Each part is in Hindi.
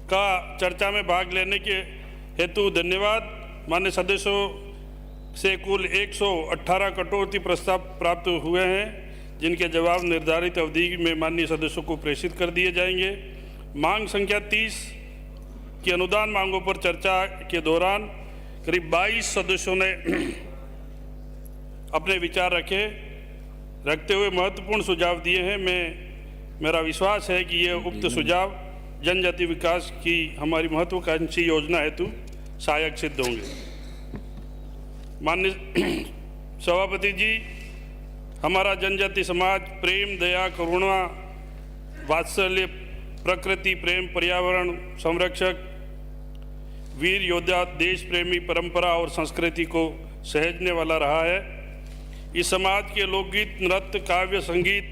का चर्चा में भाग लेने के हेतु धन्यवाद। माननीय सदस्यों से कुल 118 कटौती प्रस्ताव प्राप्त हुए हैं, जिनके जवाब निर्धारित अवधि में माननीय सदस्यों को प्रेषित कर दिए जाएंगे। मांग संख्या 30 की अनुदान मांगों पर चर्चा के दौरान करीब 22 सदस्यों ने अपने विचार रखते हुए महत्वपूर्ण सुझाव दिए हैं। मेरा विश्वास है कि ये उक्त सुझाव जनजाति विकास की हमारी महत्वाकांक्षी योजना हेतु सहायक सिद्ध होंगे। माननीय सभापति जी, हमारा जनजाति समाज प्रेम, दया, करुणा, वात्सल्य, प्रकृति प्रेम, पर्यावरण संरक्षक, वीर योद्धा, देश प्रेमी परंपरा और संस्कृति को सहेजने वाला रहा है। इस समाज के लोकगीत, नृत्य, काव्य, संगीत,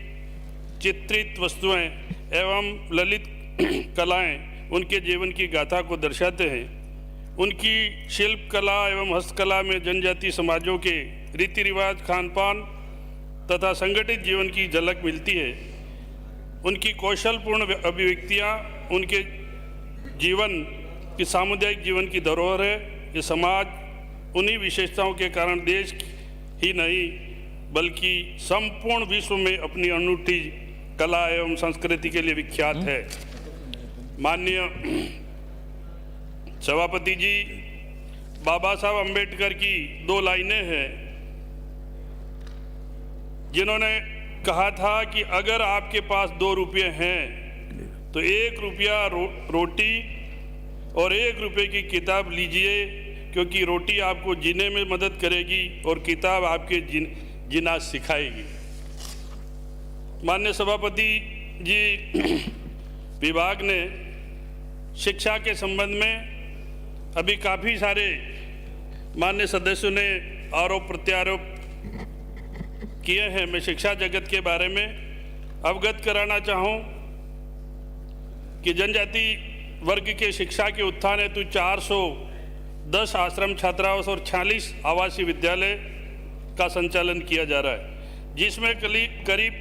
चित्रित वस्तुएं एवं ललित कलाएं उनके जीवन की गाथा को दर्शाते हैं। उनकी शिल्प कला एवं हस्तकला में जनजातीय समाजों के रीति रिवाज, खान पान तथा संगठित जीवन की झलक मिलती है। उनकी कौशलपूर्ण अभिव्यक्तियाँ उनके जीवन की सामुदायिक जीवन की धरोहर है। ये समाज उन्हीं विशेषताओं के कारण देश ही नहीं बल्कि संपूर्ण विश्व में अपनी अनूठी कला एवं संस्कृति के लिए विख्यात है। माननीय सभापति जी, बाबा साहब अम्बेडकर की 2 लाइनें हैं, जिन्होंने कहा था कि अगर आपके पास 2 रुपये हैं तो 1 रुपया रोटी और 1 रुपये की किताब लीजिए, क्योंकि रोटी आपको जीने में मदद करेगी और किताब आपके जीना सिखाएगी। माननीय सभापति जी, विभाग ने शिक्षा के संबंध में अभी काफ़ी सारे माननीय सदस्यों ने आरोप प्रत्यारोप किए हैं। मैं शिक्षा जगत के बारे में अवगत कराना चाहूँ कि जनजाति वर्ग के शिक्षा के उत्थान हेतु 410 आश्रम छात्रावास और 46 आवासीय विद्यालय का संचालन किया जा रहा है, जिसमें करीब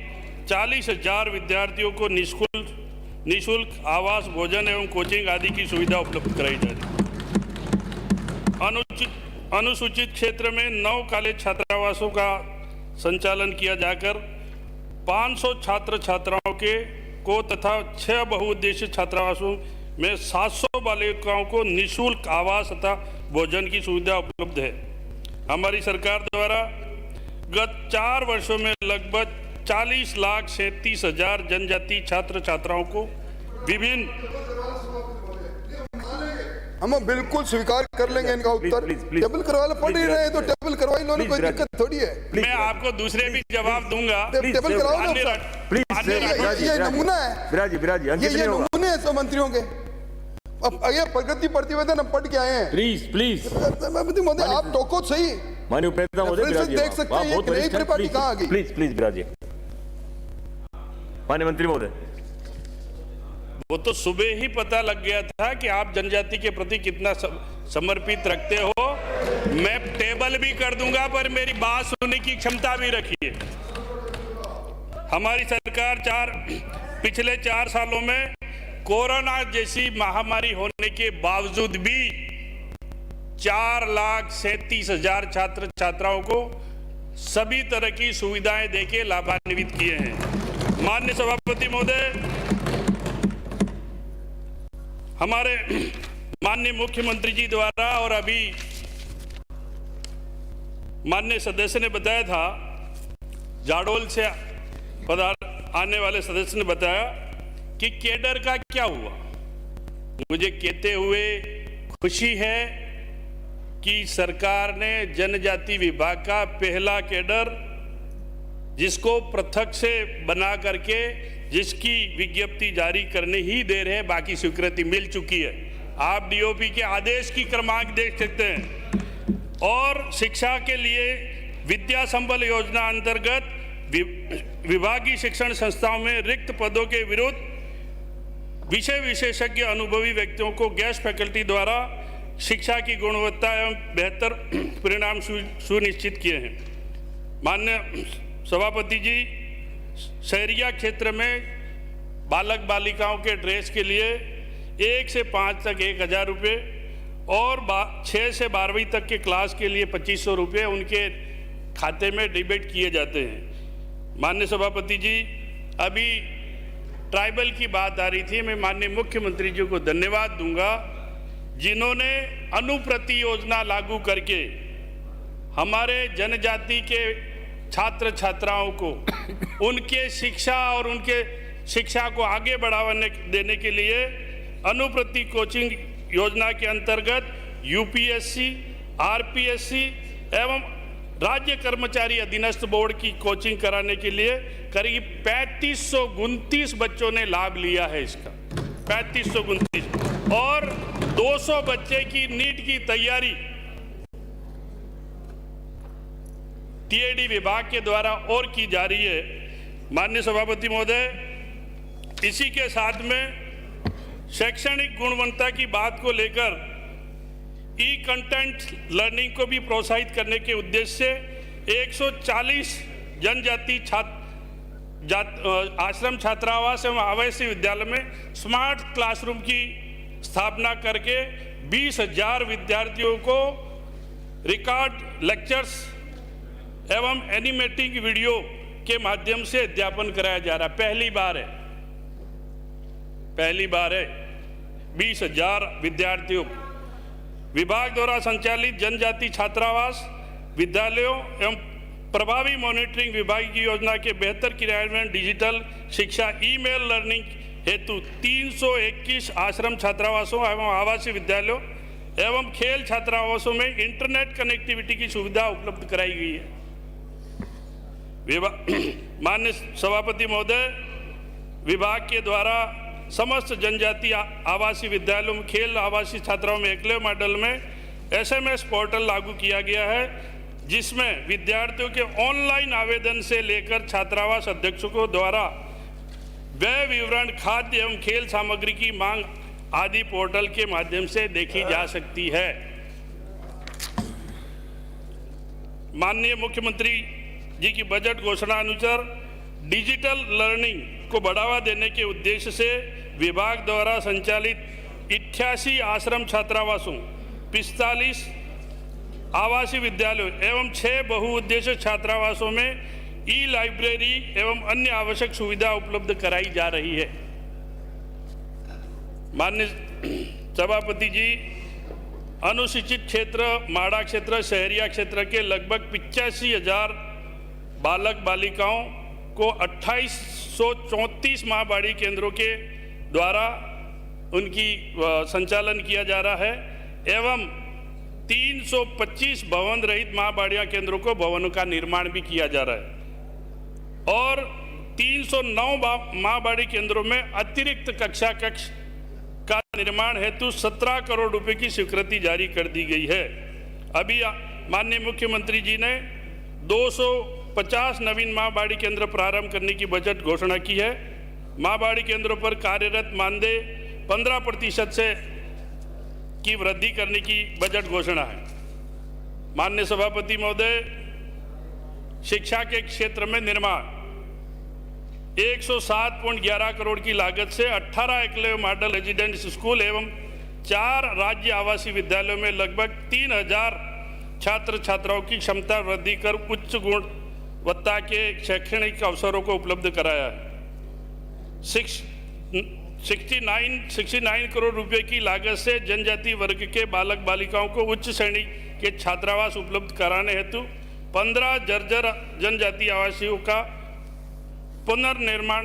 40,000 विद्यार्थियों को निःशुल्क आवास, भोजन एवं कोचिंग आदि की सुविधा उपलब्ध कराई जा रही है। अनुसूचित क्षेत्र में 9 कॉलेज छात्रावासों का संचालन किया जाकर 500 छात्र छात्राओं को तथा 6 बहुउद्देशीय छात्रावासों में 700 बालिकाओं को निःशुल्क आवास तथा भोजन की सुविधा उपलब्ध है। हमारी सरकार द्वारा गत 4 वर्षों में लगभग 40,37,000 जनजातीय छात्र छात्राओं को विभिन्न हम बिल्कुल स्वीकार कर लेंगे इनका उत्तर। टेबल करवा लो, पढ़ ही रहे तो टेबल करवा लो, कोई दिक्कत थोड़ी है। मैं आपको दूसरे भी जवाब दूंगा। टेबल करवाओ ना प्लीज। ये नमूना है, ये नमूने हैं सब मंत्रियों के। अब ये प्रगति प्रतिवेदन हम पढ़ के आए हैं। प्लीज आप टोको सही, माननीय उपनेता महोदय देख सकते हैं एक नई त्रिपाठी कहाँ आ गई। प्लीज विराजिए। माननीय मंत्री महोदय, वो तो सुबह ही पता लग गया था कि आप जनजाति के प्रति कितना समर्पित रखते हो। मैं टेबल भी कर दूंगा, पर मेरी बात सुनने की क्षमता भी रखिए। हमारी सरकार पिछले 4 सालों में कोरोना जैसी महामारी होने के बावजूद भी 4,37,000 छात्र छात्राओं को सभी तरह की सुविधाएं देके लाभान्वित किए हैं। माननीय सभापति महोदय, हमारे माननीय मुख्यमंत्री जी द्वारा और अभी माननीय सदस्य ने बताया था, जाडोल से आने वाले सदस्य ने बताया कि कैडर का क्या हुआ। मुझे कहते हुए खुशी है कि सरकार ने जनजाति विभाग का पहला कैडर, जिसको पृथक से बना करके जिसकी विज्ञप्ति जारी करने ही देर है, बाकी स्वीकृति मिल चुकी है। आप डीओपी के आदेश की क्रमांक देख सकते हैं। और शिक्षा के लिए विद्या संबल योजना अंतर्गत विभागीय शिक्षण संस्थाओं में रिक्त पदों के विरुद्ध विषय विशेषज्ञ अनुभवी व्यक्तियों को गेस्ट फैकल्टी द्वारा शिक्षा की गुणवत्ता एवं बेहतर परिणाम सुनिश्चित किए हैं। माननीय सभापति जी, शहरिया क्षेत्र में बालक बालिकाओं के ड्रेस के लिए 1 से 5 तक 1000 रुपये और 6 से 12वीं तक के क्लास के लिए 2500 रुपये उनके खाते में डेबिट किए जाते हैं। माननीय सभापति जी, अभी ट्राइबल की बात आ रही थी। मैं माननीय मुख्यमंत्री जी को धन्यवाद दूंगा जिन्होंने अनुप्रति योजना लागू करके हमारे जनजाति के छात्र छात्राओं को उनके शिक्षा और उनके शिक्षा को आगे बढ़ावा देने के लिए अनुप्रति कोचिंग योजना के अंतर्गत यूपीएससी, आरपीएससी एवं राज्य कर्मचारी अधीनस्थ बोर्ड की कोचिंग कराने के लिए करीब 3529 बच्चों ने लाभ लिया है इसका। 3529 और 200 बच्चे की नीट की तैयारी टीएडी विभाग के द्वारा और की जा रही है। माननीय सभापति महोदय, इसी के साथ में शैक्षणिक गुणवत्ता की बात को लेकर ई कंटेंट लर्निंग को भी प्रोत्साहित करने के उद्देश्य से 140 जनजाति आश्रम छात्रावास एवं आवासीय विद्यालय में स्मार्ट क्लासरूम की स्थापना करके 20,000 विद्यार्थियों को रिकॉर्ड लेक्चर्स एवं एनिमेटिंग वीडियो के माध्यम से अध्यापन कराया जा रहा है। पहली बार है 20,000 विद्यार्थियों। विभाग द्वारा संचालित जनजाति छात्रावास विद्यालयों एवं प्रभावी मॉनिटरिंग विभाग की योजना के बेहतर क्रियान्वयन डिजिटल शिक्षा ईमेल लर्निंग हेतु 321 आश्रम छात्रावासों एवं आवासीय विद्यालयों एवं खेल छात्रावासों में इंटरनेट कनेक्टिविटी की सुविधा उपलब्ध कराई गई है। माननीय सभापति महोदय, विभाग के द्वारा समस्त जनजाति आवासीय विद्यालयों में खेल आवासीय छात्राओं में एकलव्य मॉडल में एसएमएस पोर्टल लागू किया गया है, जिसमें विद्यार्थियों के ऑनलाइन आवेदन से लेकर छात्रावास अध्यक्षों को द्वारा व्यय विवरण, खाद्य एवं खेल सामग्री की मांग आदि पोर्टल के माध्यम से देखी जा सकती है। माननीय मुख्यमंत्री जी की बजट घोषणा अनुसार डिजिटल लर्निंग को बढ़ावा देने के उद्देश्य से विभाग द्वारा संचालित 88 आश्रम छात्रावासों, 45 आवासीय विद्यालयों एवं 6 बहुउद्देश्य छात्रावासों में ई लाइब्रेरी एवं अन्य आवश्यक सुविधा उपलब्ध कराई जा रही है। माननीय सभापति जी, अनुसूचित क्षेत्र, माड़ा क्षेत्र, शहरिया क्षेत्र के लगभग 85,000 बालक बालिकाओं को 2834 माँ बाड़ी केंद्रों के द्वारा उनकी संचालन किया जा रहा है एवं 325 भवन रहित माँ बाड़ियाँ केंद्रों को भवनों का निर्माण भी किया जा रहा है और 309 माँ बाड़ी केंद्रों में अतिरिक्त कक्षा कक्ष का निर्माण हेतु 17 करोड़ रुपए की स्वीकृति जारी कर दी गई है। अभी माननीय मुख्यमंत्री जी ने 250 नवीन माँ बाड़ी केंद्र प्रारंभ करने की बजट घोषणा की है। माँ बाड़ी केंद्रों पर कार्यरत मानदेय 15% से की वृद्धि करने की बजट घोषणा है। माननीय सभापति महोदय, शिक्षा के क्षेत्र में निर्माण 107.11 करोड़ की लागत से 18 एकलव्य मॉडल रेजिडेंस स्कूल एवं 4 राज्य आवासीय विद्यालयों में लगभग 3000 छात्र छात्राओं की क्षमता वृद्धि कर उच्च गुणवत्ता के शैक्षणिक अवसरों को उपलब्ध कराया है। 69 करोड़ रुपए की लागत से जनजाति वर्ग के बालक बालिकाओं को उच्च श्रेणी के छात्रावास उपलब्ध कराने हेतु 15 जर्जर जनजाति आवासियों का पुनर्निर्माण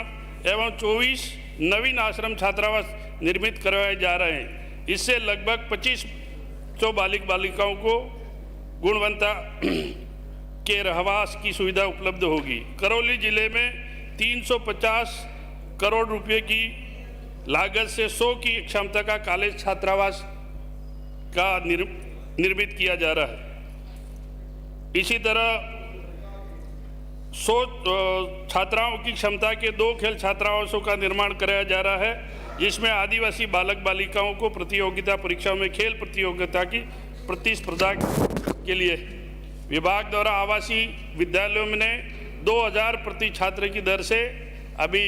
एवं 24 नवीन आश्रम छात्रावास निर्मित करवाए जा रहे हैं। इससे लगभग 2500 बालक बालिकाओं को गुणवत्ता के रहवास की सुविधा उपलब्ध होगी। करौली जिले में 350 करोड़ रुपए की लागत से 100 की क्षमता का कॉलेज छात्रावास का निर्मित किया जा रहा है। इसी तरह 100 छात्राओं की क्षमता के 2 खेल छात्रावासों का निर्माण कराया जा रहा है, जिसमें आदिवासी बालक बालिकाओं को प्रतियोगिता परीक्षाओं में खेल प्रतियोगिता की प्रतिस्पर्धा के लिए विभाग द्वारा आवासीय विद्यालयों में 2000 प्रति छात्र की दर से, अभी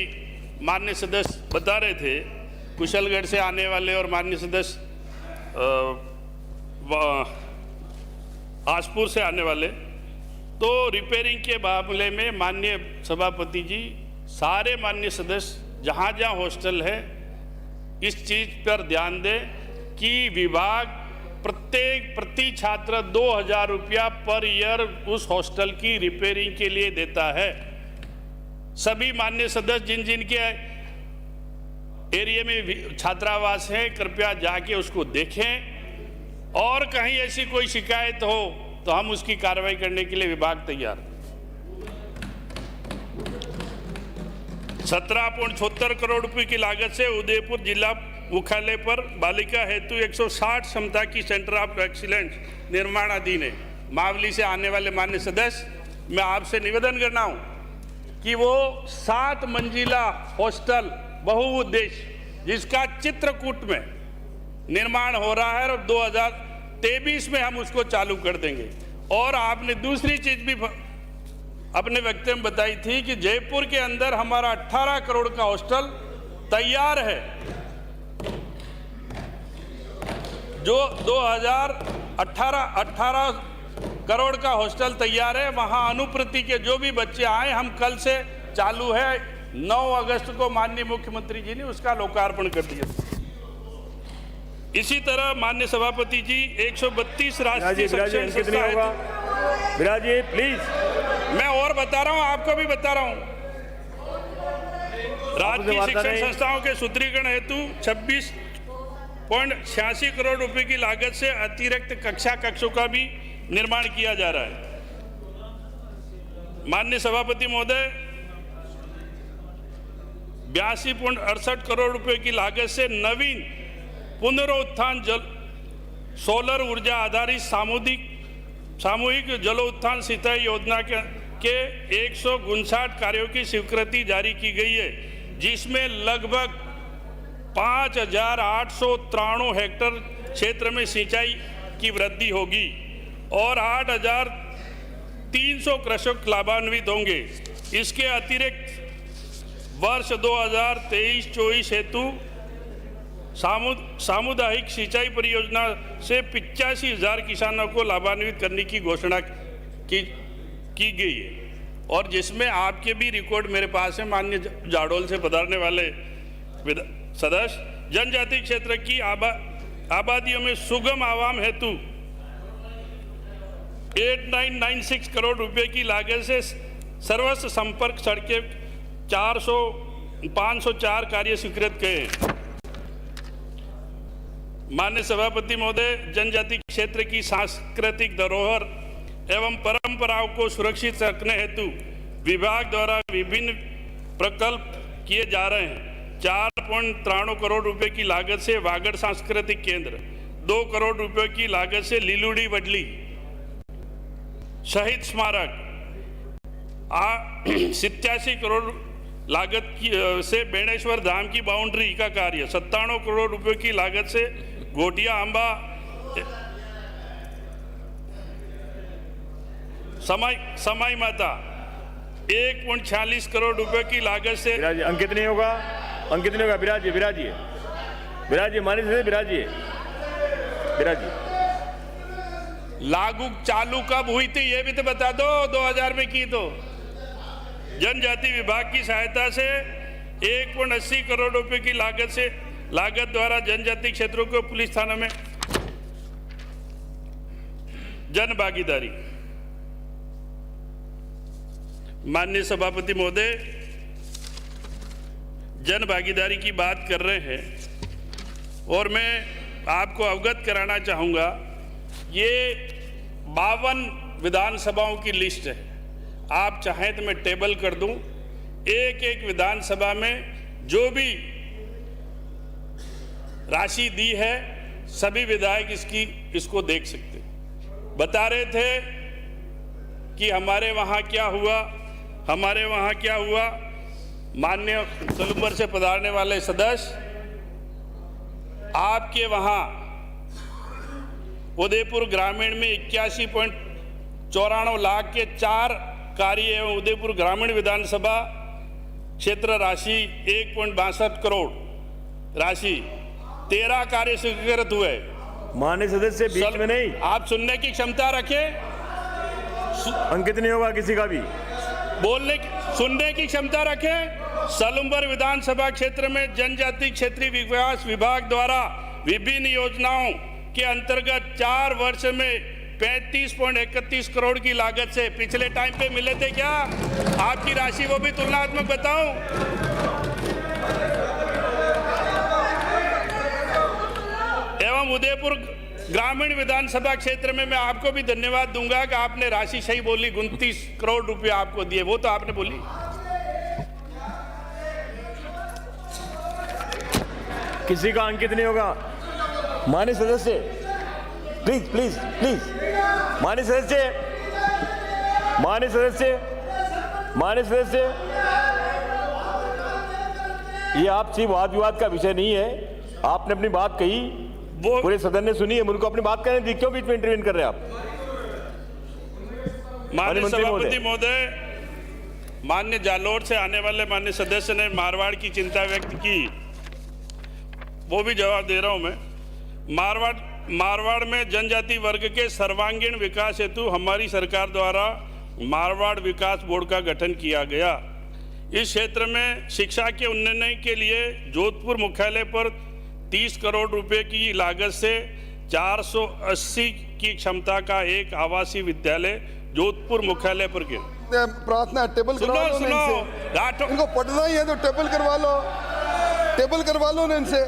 माननीय सदस्य बता रहे थे कुशलगढ़ से आने वाले और माननीय सदस्य आसपुर से आने वाले, तो रिपेयरिंग के मामले में माननीय सभापति जी, सारे माननीय सदस्य जहाँ जहाँ हॉस्टल है इस चीज़ पर ध्यान दें कि विभाग प्रति छात्र 2000 रुपया पर ईयर उस हॉस्टल की रिपेयरिंग के लिए देता है। सभी माननीय सदस्य जिन जिन के एरिया में छात्रावास है, कृपया जाके उसको देखें और कहीं ऐसी कोई शिकायत हो तो हम उसकी कार्रवाई करने के लिए विभाग तैयार। 17.76 करोड़ रुपए की लागत से उदयपुर जिला मुख्यालय पर बालिका हेतु 160 क्षमता की सेंटर ऑफ एक्सीलेंस निर्माणाधीन है। मावली से आने वाले माननीय सदस्य, मैं आपसे निवेदन करना हूं कि वो 7 मंजिला हॉस्टल बहुउद्देश्य जिसका चित्रकूट में निर्माण हो रहा है और 2023 में हम उसको चालू कर देंगे। और आपने दूसरी चीज भी अपने वक्तव्य में बताई थी कि जयपुर के अंदर हमारा 18 करोड़ का हॉस्टल तैयार है, जो 2018 करोड़ का हॉस्टल तैयार है। वहां अनुप्रति के जो भी बच्चे आए, हम कल से चालू है, 9 अगस्त को माननीय मुख्यमंत्री जी ने उसका लोकार्पण कर दिया। इसी तरह माननीय सभापति जी 132 राष्ट्रीय शिक्षण संस्थाएं, विराज जी प्लीज, मैं और बता रहा हूं, आपको भी बता रहा हूं, राज्य शिक्षण संस्थाओं के सुदृढ़ीकरण हेतु 26.86 करोड़ रुपए की लागत से अतिरिक्त कक्षा कक्षों का भी निर्माण किया जा रहा है। माननीय सभापति महोदय, 82.68 करोड़ रुपए की लागत से नवीन पुनरुत्थान सोलर ऊर्जा आधारित सामूहिक जलोत्थान सिंचाई योजना के 159 कार्यों की स्वीकृति जारी की गई है, जिसमें लगभग 5893 हेक्टेयर क्षेत्र में सिंचाई की वृद्धि होगी और 8300 कृषक लाभान्वित होंगे। इसके अतिरिक्त वर्ष 2023-24 हेतु सामुदायिक सिंचाई परियोजना से 85,000 किसानों को लाभान्वित करने की घोषणा की गई है, और जिसमें आपके भी रिकॉर्ड मेरे पास है। माननीय जाडोल से पधारने वाले सदस्य, जनजाति क्षेत्र की आबादियों में सुगम आवाम हेतु 8996 करोड़ रुपए की लागत से सर्वस्व संपर्क सड़कें 504 कार्य स्वीकृत किए। माननीय सभापति महोदय, जनजाति क्षेत्र की सांस्कृतिक धरोहर एवं परंपराओं को सुरक्षित रखने हेतु विभाग द्वारा विभिन्न प्रकल्प किए जा रहे हैं। 4.93 करोड़ रुपए की लागत से वागड़ सांस्कृतिक केंद्र, 2 करोड़ रुपए की लागत से लीलुड़ी वडली शहीद स्मारक, 87 करोड़ लागत से बेणेश्वर धाम की बाउंड्री का कार्य, 97 करोड़ रुपए की लागत से गोटिया अंबा समाई माता, 1.46 करोड़ रुपए की लागत से अंकित नहीं होगा, अंकित नहीं होगा। विराज जी मानी से विराज जी लागू चालू कब हुई थी ये भी तो बता दो। 2000 में की तो जनजाति विभाग की सहायता से 1.80 करोड़ रुपए की लागत द्वारा जनजाति क्षेत्रों को पुलिस थाना में जन भागीदारी। माननीय सभापति महोदय, जन भागीदारी की बात कर रहे हैं और मैं आपको अवगत कराना चाहूँगा, ये 52 विधानसभाओं की लिस्ट है। आप चाहें तो मैं टेबल कर दूं, एक एक विधानसभा में जो भी राशि दी है सभी विधायक इसको देख सकते। बता रहे थे कि हमारे वहाँ क्या हुआ। माननीय सलूमर से पधारने वाले सदस्य, आपके वहाँ उदयपुर ग्रामीण में 81.94 लाख के 4 कार्य एवं उदयपुर ग्रामीण विधानसभा क्षेत्र राशि 1.62 करोड़ राशि 13 कार्य स्वीकृत हुए। माननीय सदस्य बीच में नहीं, आप सुनने की क्षमता रखें, अंकित नहीं होगा किसी का भी। बोलने सुनने की क्षमता रखें। सलूम्बर विधानसभा क्षेत्र में जनजाति क्षेत्रीय विकास विभाग द्वारा विभिन्न योजनाओं के अंतर्गत 4 वर्ष में 35.31 करोड़ की लागत से पिछले टाइम पे मिले थे क्या? आपकी राशि वो भी तुलनात्मक बताऊं। एवं उदयपुर ग्रामीण विधानसभा क्षेत्र में मैं आपको भी धन्यवाद दूंगा कि आपने राशि सही बोली, 29 करोड़ रुपया आपको दिए, वो तो आपने बोली। किसी का अंकित नहीं होगा। माननीय सदस्य प्लीज प्लीज प्लीज, माननीय सदस्य, माननीय सदस्य, माननीय सदस्य, ये आपसी वाद विवाद का विषय नहीं है। आपने अपनी बात कही, वो पूरे सदन ने सुनी है, मुझको अपनी बात करने दी, क्यों बीच में इंटरवीन कर रहे हैं आप? माननीय मंत्री सभापति महोदय, माननीय जालोर से आने वाले माननीय सदस्य ने मारवाड़ की चिंता व्यक्त की, वो भी जवाब दे रहा हूं मैं। मारवाड़ में जनजाति वर्ग के सर्वांगीण विकास हेतु हमारी सरकार द्वारा मारवाड़ विकास बोर्ड का गठन किया गया। इस क्षेत्र में शिक्षा के उन्नयन के लिए जोधपुर मुख्यालय पर 30 करोड़ रुपए की लागत से 480 की क्षमता का एक आवासीय विद्यालय जोधपुर मुख्यालय पर गिरा। प्रार्थना टेबल करवा लो सुनो, इनसे। इनको पढ़ना ही है तो टेबल करवा लो, टेबल करवा लो ना इनसे।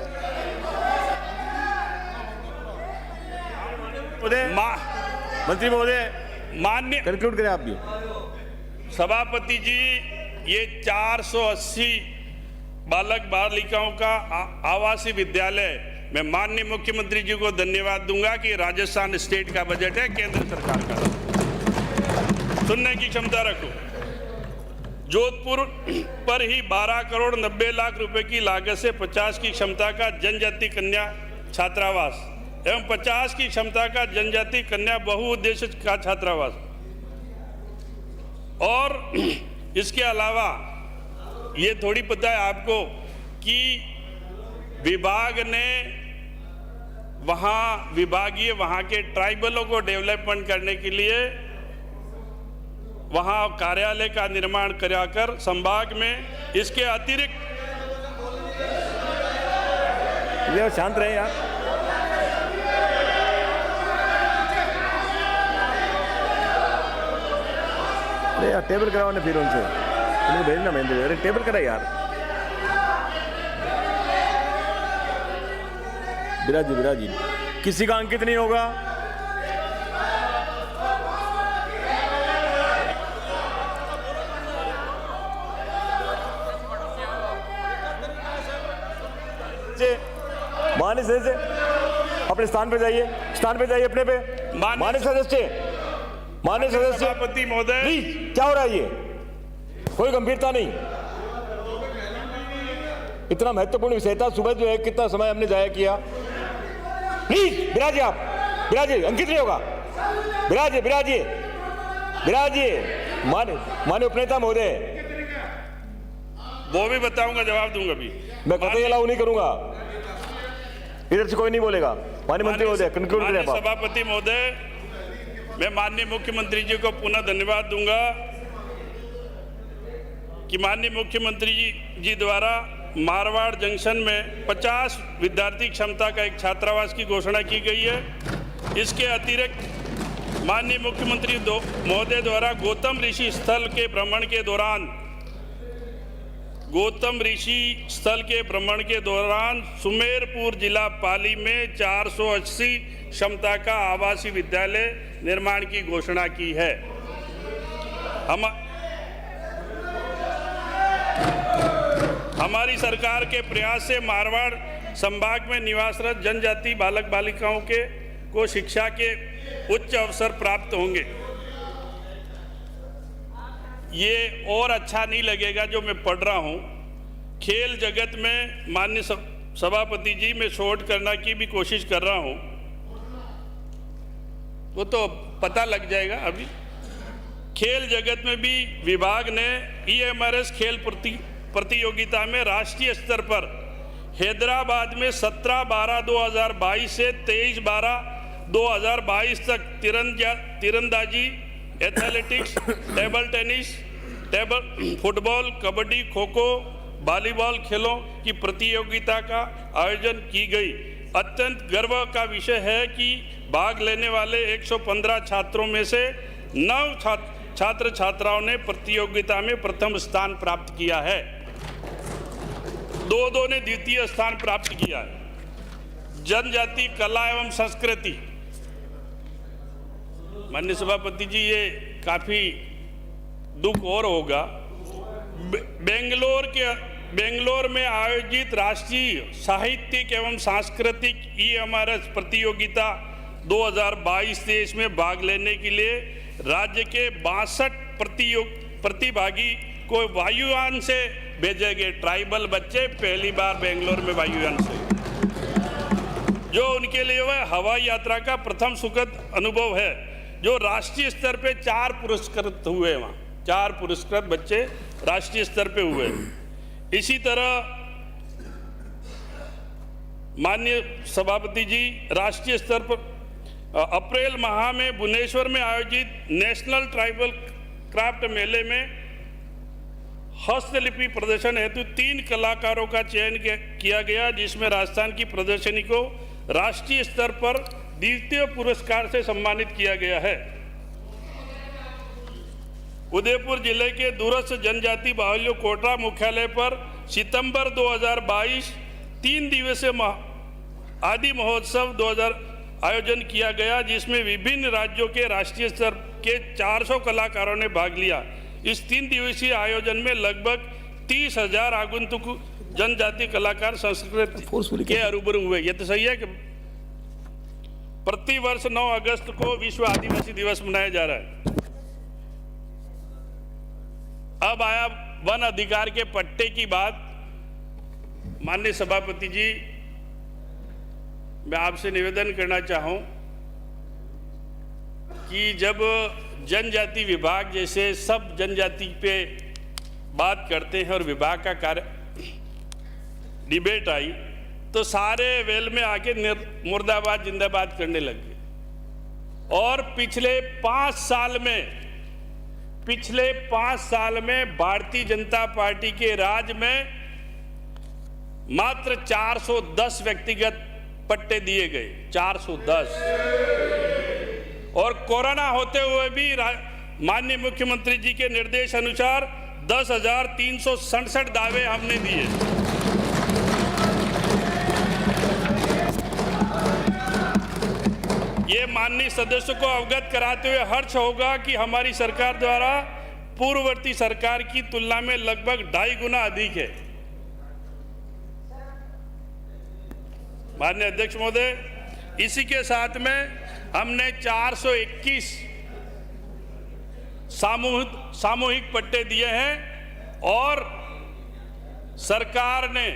मंत्री महोदय मान्य कंक्लूड करें आप भी। सभापति जी, ये 480 बालक बालिकाओं का आवासीय विद्यालय, मैं माननीय मुख्यमंत्री जी को धन्यवाद दूंगा कि राजस्थान स्टेट का बजट है, केंद्र सरकार का। सुनने की क्षमता रखो। जोधपुर पर ही 12 करोड़ 90 लाख रुपए की लागत से 50 की क्षमता का जनजाति कन्या छात्रावास एवं 50 की क्षमता का जनजाति कन्या बहुउद्देश्य का छात्रावास, और इसके अलावा ये थोड़ी पता है आपको कि विभाग ने वहाँ के ट्राइबलों को डेवलपमेंट करने के लिए वहाँ कार्यालय का निर्माण कराकर संभाग में इसके अतिरिक्त। ये शांत रहे यार। अरे यार टेबल कराओ ना फिर उनसे, उनको भेजना महेंद्र। अरे टेबल करा यार। बिराजी बिराजी, किसी का अंकित नहीं होगा। माननीय सदस्य अपने स्थान पे जाइए, स्थान पे जाइए अपने पे। माननीय सदस्य, माननीय सदस्य सभापति महोदय, प्लीज, क्या हो रहा है ये? कोई गंभीरता नहीं। इतना महत्वपूर्ण विषय था, सुबह जो है कितना समय हमने जाया किया। प्लीज बिराजिए, आप बिराजिए, अंकित नहीं होगा। बिराजिए बिराजिए बिराजिए। माननीय उपनेता महोदय, वो भी बताऊंगा, जवाब दूंगा अभी। मैं कतई अलाउ नहीं करूंगा, इधर से कोई नहीं बोलेगा। माननीय मंत्री महोदय कंक्लूड करें आप। सभापति महोदय, मैं माननीय मुख्यमंत्री जी को पुनः धन्यवाद दूंगा कि माननीय मुख्यमंत्री जी द्वारा मारवाड़ जंक्शन में 50 विद्यार्थी क्षमता का एक छात्रावास की घोषणा की गई है। इसके अतिरिक्त माननीय मुख्यमंत्री महोदय द्वारा गौतम ऋषि स्थल के भ्रमण के दौरान सुमेरपुर जिला पाली में 480 क्षमता का आवासीय विद्यालय निर्माण की घोषणा की है। हमारी सरकार के प्रयास से मारवाड़ संभाग में निवासरत जनजाति बालक बालिकाओं को शिक्षा के उच्च अवसर प्राप्त होंगे। ये और अच्छा नहीं लगेगा जो मैं पढ़ रहा हूँ। खेल जगत में माननीय सभापति जी, मैं शॉर्ट करना की भी कोशिश कर रहा हूँ, वो तो पता लग जाएगा अभी। खेल जगत में भी विभाग ने EMRS खेल प्रतियोगिता में राष्ट्रीय स्तर पर हैदराबाद में 17/12/2022 से 23/12/2022 तक तीरंदाजी, athletics, table tennis, football, kabaddi, kho kho, volleyball खेलों की प्रतियोगिता का आयोजन की गई। अत्यंत गर्व का विषय है कि भाग लेने वाले 115 छात्रों में से 9 छात्र छात्राओं ने प्रतियोगिता में प्रथम स्थान प्राप्त किया है। 2 ने द्वितीय स्थान प्राप्त किया है। जनजाति कला एवं संस्कृति, माननीय सभापति जी, ये काफी दुख और होगा। बेंगलोर में आयोजित राष्ट्रीय साहित्यिक एवं सांस्कृतिक EMRS प्रतियोगिता 2022-23 में भाग लेने के लिए राज्य के 62 प्रतिभागी को वायुयान से भेजे गए। ट्राइबल बच्चे पहली बार बेंगलोर में वायुयान से, जो उनके लिए वह हवाई यात्रा का प्रथम सुखद अनुभव है। जो राष्ट्रीय स्तर पे 4 पुरस्कृत हुए, वहाँ 4 पुरस्कृत बच्चे राष्ट्रीय स्तर पे हुए। इसी तरह माननीय सभापति जी, राष्ट्रीय स्तर पर अप्रैल माह में भुवनेश्वर में आयोजित नेशनल ट्राइबल क्राफ्ट मेले में हस्तलिपि प्रदर्शन हेतु 3 कलाकारों का चयन किया गया, जिसमें राजस्थान की प्रदर्शनी को राष्ट्रीय स्तर पर द्वितीय पुरस्कार से सम्मानित किया गया है। उदयपुर जिले के दूरस्थ जनजाति बाहुल्य कोटरा मुख्यालय पर सितंबर 2022 3 दिवसीय आदि महोत्सव 2000 आयोजन किया गया, जिसमें विभिन्न राज्यों के राष्ट्रीय स्तर के 400 कलाकारों ने भाग लिया। इस 3 दिवसीय आयोजन में लगभग 30,000 आगंतुक जनजाति कलाकार संस्कृति के रूबरू हुए। ये तो सही है कि प्रति वर्ष 9 अगस्त को विश्व आदिवासी दिवस मनाया जा रहा है। अब आया वन अधिकार के पट्टे की बात। माननीय सभापति जी, मैं आपसे निवेदन करना चाहूं कि जब जनजाति विभाग जैसे सब जनजाति पे बात करते हैं और विभाग का कार्य डिबेट आई, तो सारे वेल में आके मुर्दाबाद जिंदाबाद करने लग गए। और पिछले 5 साल में भारतीय जनता पार्टी के राज में मात्र 410 व्यक्तिगत पट्टे दिए गए, 410। और कोरोना होते हुए भी माननीय मुख्यमंत्री जी के निर्देश अनुसार 10,367 दावे हमने दिए। ये माननीय सदस्यों को अवगत कराते हुए हर्ष होगा कि हमारी सरकार द्वारा पूर्ववर्ती सरकार की तुलना में लगभग 2.5 गुना अधिक है। माननीय अध्यक्ष महोदय, इसी के साथ में हमने 421 सामूहिक पट्टे दिए हैं और सरकार ने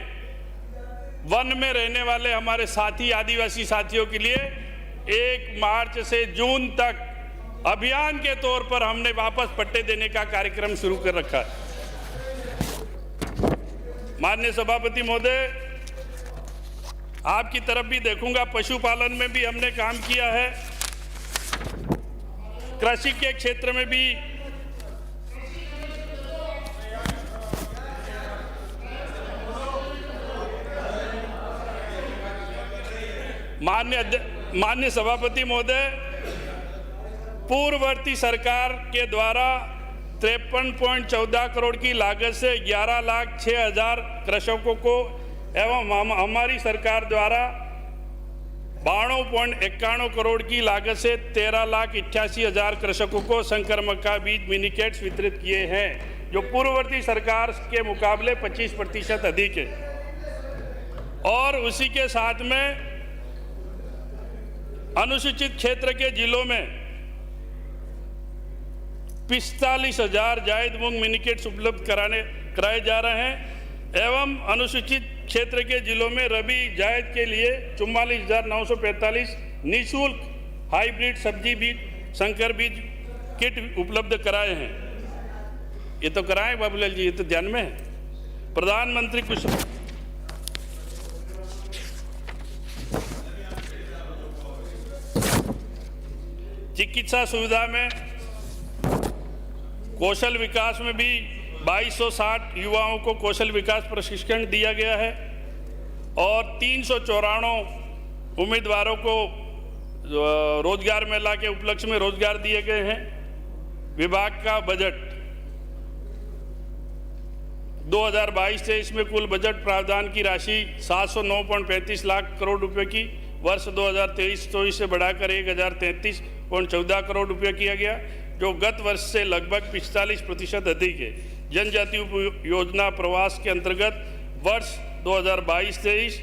वन में रहने वाले हमारे साथी आदिवासी साथियों के लिए 1 मार्च से जून तक अभियान के तौर पर हमने वापस पट्टे देने का कार्यक्रम शुरू कर रखा है। माननीय सभापति महोदय, आपकी तरफ भी देखूंगा, पशुपालन में भी हमने काम किया है, कृषि के क्षेत्र में भी माननीय सभापति महोदय, पूर्ववर्ती सरकार के द्वारा 53.14 करोड़ की लागत से 11,06,000 कृषकों को एवं हमारी सरकार द्वारा 92.91 करोड़ की लागत से 13,88,000 कृषकों को संक्रमण का बीज मिनीकेट्स वितरित किए हैं, जो पूर्ववर्ती सरकार के मुकाबले 25% अधिक है। और उसी के साथ में अनुसूचित क्षेत्र के जिलों में 45,000 जायद मूंग मिनीकेट्स उपलब्ध कराए जा रहे हैं एवं अनुसूचित क्षेत्र के जिलों में रबी जायद के लिए 44,945 निःशुल्क हाइब्रिड सब्जी बीज, संकर बीज किट उपलब्ध कराए हैं। ये तो कराए बाबूलाल जी, ये तो ध्यान में है। चिकित्सा सुविधा में, कौशल विकास में भी 2260 युवाओं को कौशल विकास प्रशिक्षण दिया गया है और 394 उम्मीदवारों को रोजगार मेला के उपलक्ष्य में रोजगार दिए गए हैं। विभाग का बजट 2022-23 में कुल बजट प्रावधान की राशि 709.35 लाख करोड़ रुपए की वर्ष 2023-24 से बढ़ाकर 1033.14 करोड़ रुपए किया गया, जो गत वर्ष से लगभग 45% अधिक है। जनजातीय योजना प्रवास के अंतर्गत वर्ष 2022-23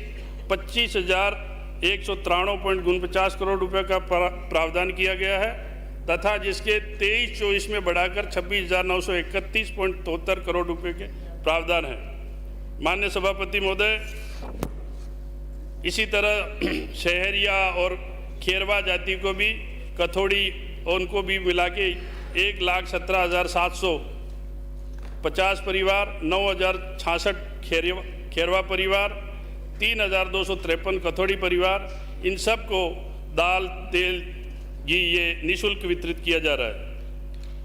25,193.49 करोड़ रुपए का प्रावधान किया गया है तथा जिसके 23-24 में बढ़ाकर 26,931.73 करोड़ रुपए के प्रावधान है। माननीय सभापति महोदय, इसी तरह शहरिया और खेरवा जाति को भी कथोड़ी उनको भी मिला के 1,17,750 परिवार, 9,066 खेरवा परिवार, 3,253 कथोड़ी परिवार, इन सब को दाल, तेल, घी ये निःशुल्क वितरित किया जा रहा है।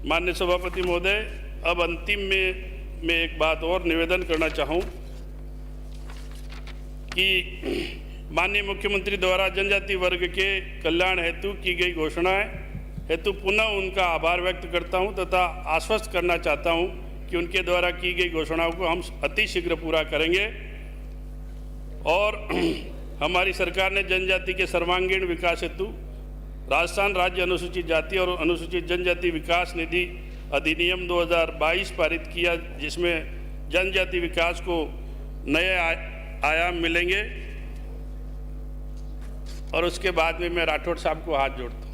माननीय सभापति महोदय, अब अंतिम में मैं एक बात और निवेदन करना चाहूँ कि माननीय मुख्यमंत्री द्वारा जनजाति वर्ग के कल्याण हेतु की गई घोषणाएं हेतु पुनः उनका आभार व्यक्त करता हूं तथा आश्वस्त करना चाहता हूं कि उनके द्वारा की गई घोषणाओं को हम अतिशीघ्र पूरा करेंगे और हमारी सरकार ने जनजाति के सर्वांगीण विकास हेतु राजस्थान राज्य अनुसूचित जाति और अनुसूचित जनजाति विकास निधि अधिनियम 2022 पारित किया, जिसमें जनजाति विकास को नए आयाम मिलेंगे। और उसके बाद में मैं राठौड़ साहब को हाथ जोड़ता हूँ,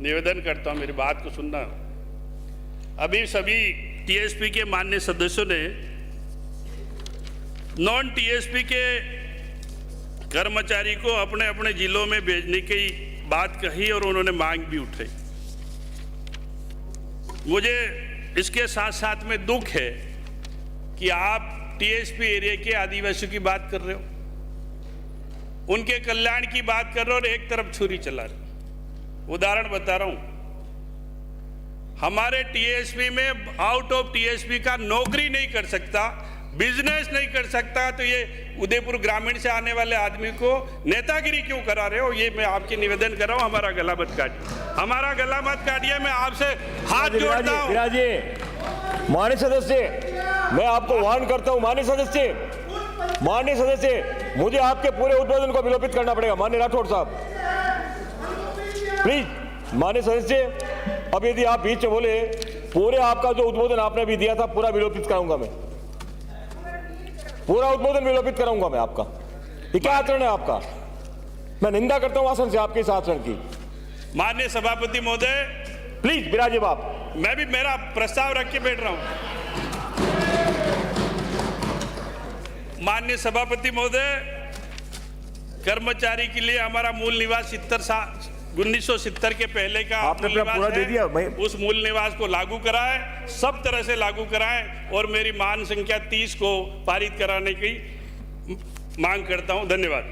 निवेदन करता हूँ, मेरी बात को सुनना। अभी सभी टीएसपी के माननीय सदस्यों ने नॉन टीएसपी के कर्मचारी को अपने अपने जिलों में भेजने की बात कही और उन्होंने मांग भी उठाई। मुझे इसके साथ साथ में दुख है कि आप टीएसपी एरिया के आदिवासियों की बात कर रहे हो, उनके कल्याण की बात कर रहे हो और एक तरफ छुरी चला रहे। उदाहरण बता रहा हूं, हमारे टीएसपी में आउट ऑफ टीएसपी का नौकरी नहीं कर सकता, बिजनेस नहीं कर सकता, तो ये उदयपुर ग्रामीण से आने वाले आदमी को नेतागिरी क्यों करा रहे हो? ये मैं आपके निवेदन कर रहा हूं, हमारा गला मत काटिए, हमारा गला मत काटिए। मैं आपसे हाथ जोड़ता हूं। माननीय सदस्य, मैं आपको वार्न करता हूं। माननीय सदस्य, मुझे आपके पूरे उद्बोधन को विलोपित करना पड़ेगा। माननीय राठौड़ साहब, प्लीज। माननीय सदस्य, अब यदि आप बीच में बोले, पूरे आपका जो उद्बोधन आपने भी दिया था पूरा विलोपित कराऊंगा मैं, पूरा उद्बोधन विलोपित कराऊंगा मैं आपका। ये क्या आचरण है आपका? मैं निंदा करता हूं आसन से आपके इस आचरण की। माननीय सभापति महोदय, प्लीज विराजे बाप। मैं भी मेरा प्रस्ताव रख के बैठ रहा हूं। माननीय सभापति महोदय, कर्मचारी के लिए हमारा मूल निवास 1970 के पहले का आपने अपना पूरा दे दिया। उस मूल निवास को लागू कराएं, सब तरह से लागू कराएं और मेरी मान संख्या 30 को पारित कराने की मांग करता हूं। धन्यवाद।